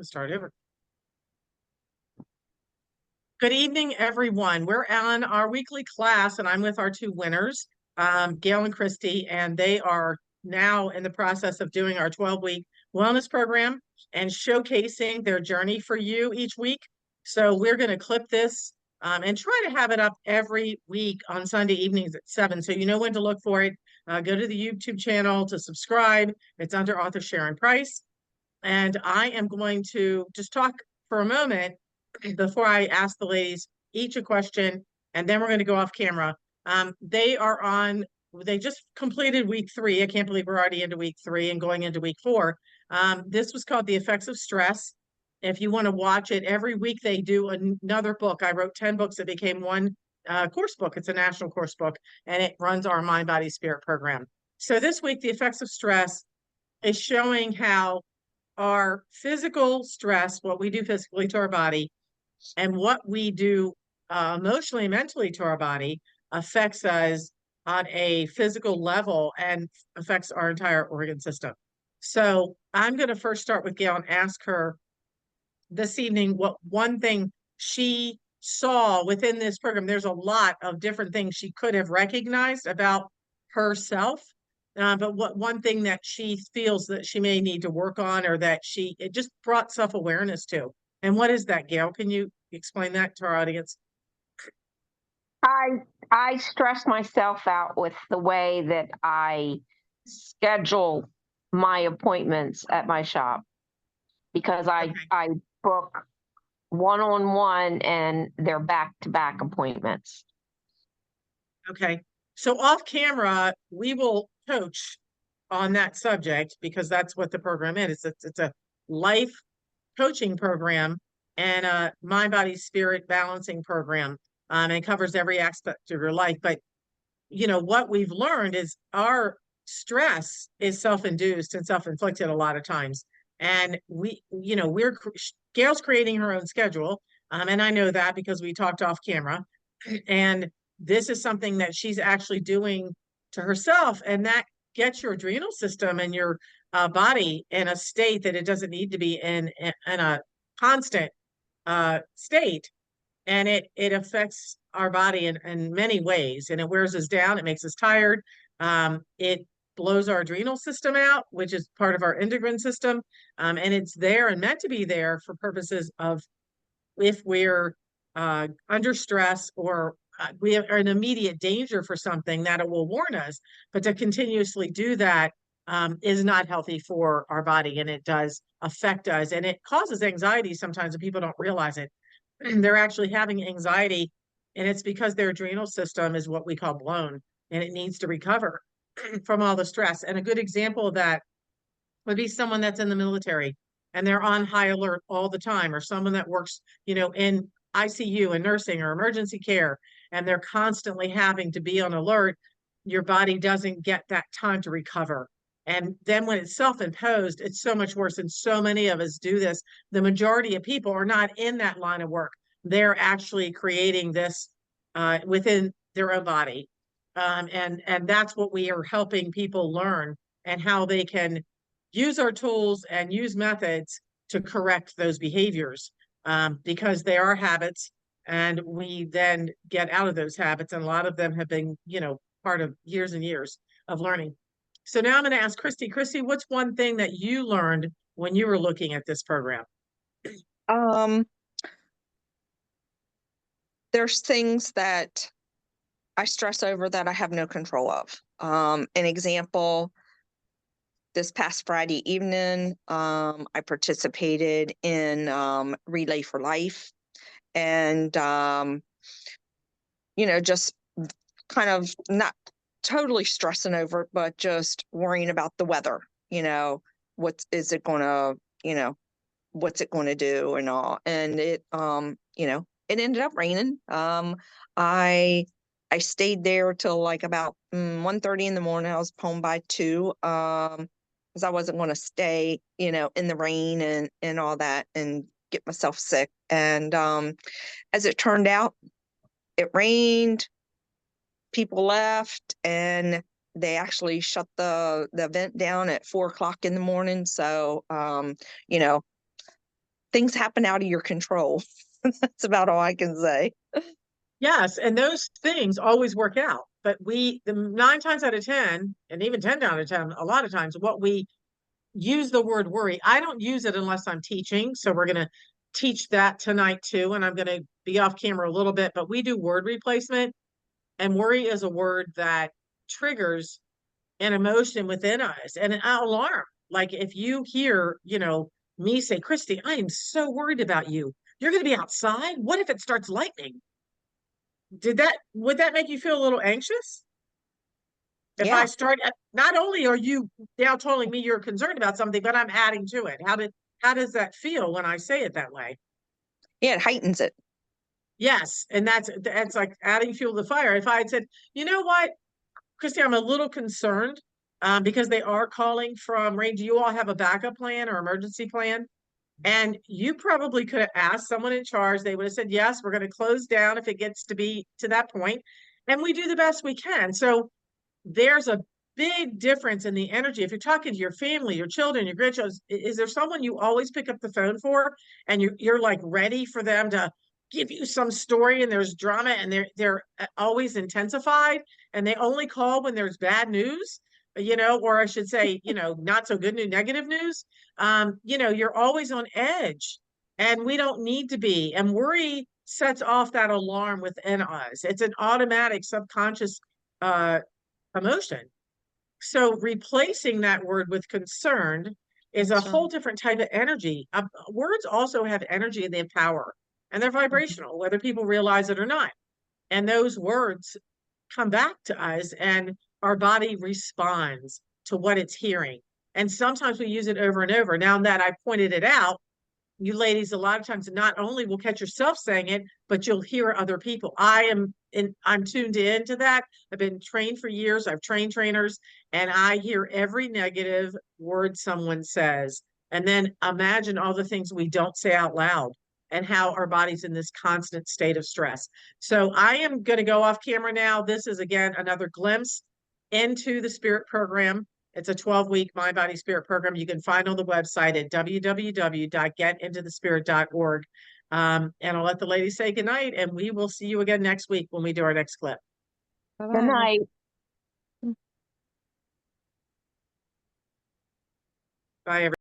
Start over. Good evening, everyone. We're on our weekly class, and I'm with our two winners, Gail and Christy, and they are now in the process of doing our 12-week wellness program and showcasing their journey for you each week. So we're going to clip this and try to have it up every week on Sunday evenings at 7. So you know when to look for it. Go to the YouTube channel to subscribe. It's under author Sharon Price. And I am going to just talk for a moment before I ask the ladies each a question, and then we're going to go off camera. They just completed week 3. I can't believe we're already into week 3 and going into week 4. This was called The Effects of Stress. If you want to watch it, every week they do another book. I wrote 10 books that became one course book. It's a national course book, and it runs our Mind, Body, Spirit program. So this week, The Effects of Stress is showing how our physical stress, what we do physically to our body, and what we do emotionally and mentally to our body affects us on a physical level and affects our entire organ system. So I'm going to first start with Gail and ask her this evening what one thing she saw within this program. There's a lot of different things she could have recognized about herself. But what one thing that she feels that she may need to work on, or that it just brought self-awareness to. And what is that, Gail? Can you explain that to our audience? I stress myself out with the way that I schedule my appointments at my shop, because I book one-on-one and they're back-to-back appointments. Okay. So off camera, we will coach on that subject, because that's what the program is. It's a life coaching program and a mind, body, spirit balancing program. And it covers every aspect of your life. But, you know, what we've learned is our stress is self-induced and self-inflicted a lot of times. And Gail's creating her own schedule. And I know that because we talked off camera. And this is something that she's actually doing to herself. And that gets your adrenal system and your body in a state that it doesn't need to be in a constant state. And it affects our body in many ways, and it wears us down. It makes us tired. It blows our adrenal system out, which is part of our endocrine system. And it's there and meant to be there for purposes of if we're under stress, or we are in immediate danger for something, that it will warn us. But to continuously do that is not healthy for our body, and it does affect us, and it causes anxiety sometimes, and people don't realize it. They're actually having anxiety, and it's because their adrenal system is what we call blown, and it needs to recover from all the stress. And a good example of that would be someone that's in the military and they're on high alert all the time, or someone that works, in ICU and nursing or emergency care, and they're constantly having to be on alert. Your body doesn't get that time to recover. And then when it's self-imposed, it's so much worse. And so many of us do this. The majority of people are not in that line of work. They're actually creating this within their own body. And that's what we are helping people learn, and how they can use our tools and use methods to correct those behaviors, because they are habits, and we then get out of those habits. And a lot of them have been, part of years and years of learning. So now I'm going to ask Christy. Christy, what's one thing that you learned when you were looking at this program? There's things that I stress over that I have no control of. An example, this past Friday evening, I participated in Relay for Life, and, just kind of not totally stressing over it, but just worrying about the weather, what's it going to do and all. And it ended up raining. I stayed there till like about 1:30 in the morning. I was home by 2, because I wasn't going to stay, in the rain and all that and get myself sick. And as it turned out, it rained, people left, and they actually shut the event down at 4 o'clock in the morning. So, things happen out of your control. That's about all I can say. Yes, and those things always work out. But the 9 times out of 10, and even 10 out of 10, a lot of times, what we use the word worry, I don't use it unless I'm teaching. So we're going to teach that tonight too. And I'm going to be off camera a little bit, but we do word replacement. And worry is a word that triggers an emotion within us and an alarm. Like if you hear, me say, Christy, I am so worried about you. You're going to be outside. What if it starts lightning? Would that make you feel a little anxious? If I Yeah. start, not only are you now telling me you're concerned about something, but I'm adding to it. How does that feel when I say it that way? Yeah, it heightens it. Yes, and that's like adding fuel to the fire. If I had said, you know what, Christy, I'm a little concerned because they are calling from range. Do you all have a backup plan or emergency plan? And you probably could have asked someone in charge. They would have said, yes, we're going to close down if it gets to be to that point. And we do the best we can. So there's a big difference in the energy. If you're talking to your family, your children, your grandchildren, is there someone you always pick up the phone for and you're like ready for them to give you some story and there's drama and they're always intensified and they only call when there's bad news, or I should say, not so good news, negative news. You're always on edge and we don't need to be. And worry sets off that alarm within us. It's an automatic subconscious emotion. So replacing that word with concerned is a whole different type of energy. Words also have energy and they have power and they're vibrational, whether people realize it or not. And those words come back to us and our body responds to what it's hearing. And sometimes we use it over and over. Now that I pointed it out, you ladies a lot of times not only will catch yourself saying it, but you'll hear other people. I'm tuned into that. I've been trained for years. I've trained trainers and I hear every negative word someone says. And then imagine all the things we don't say out loud and how our body's in this constant state of stress. So I am going to go off camera now. This is again another glimpse into the spirit program. It's a 12-week Mind Body Spirit program you can find on the website at www.getintothespirit.org. And I'll let the ladies say goodnight, and we will see you again next week when we do our next clip. Bye-bye. Good night. Bye, everyone.